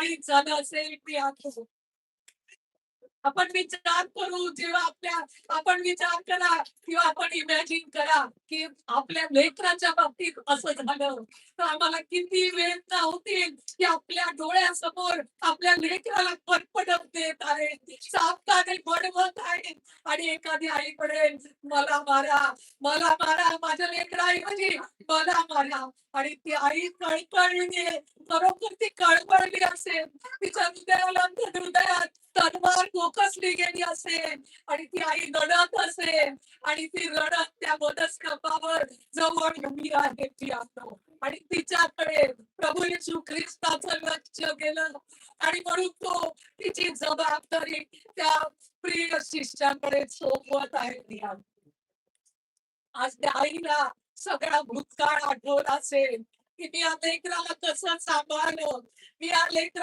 काही झालं असेल मी आठवतो. आपण विचार करू जेव्हा आपण विचार करा किंवा आपण इमॅजिन करा की आपल्या लेकराच्या बाबतीत असं झालं तर आम्हाला किती वेदना होतील की आपल्या डोळ्यासमोर आपल्या लेकराला फटफटत देत आहे, चाबकाने बडवत आहे आणि एखादी आई म्हणेल मला मारा, मला मारा, माझ्या लेकराऐवजी मला मारा. आणि ती आई कळकळीने, खरोखर ती कळवळली असेल, तिच्या हृदयात तलवार खोकसली गेली असेल आणि ती आई रडत असेल आणि ती रडत त्या वधस्तंभावर जवळ उभी आहे ती आता. आणि तिच्याकडे प्रभू येशू ख्रिस्ताचं लक्ष गेलं आणि म्हणून तो तिची जबाबदारी त्या प्रिय शिष्याकडे सोपवत आहे ती आई. आज त्या आईला सगळा भूतकाळ आठवत असेल की मी या लेकराला कसं सांभाळलं, मी या लेकराला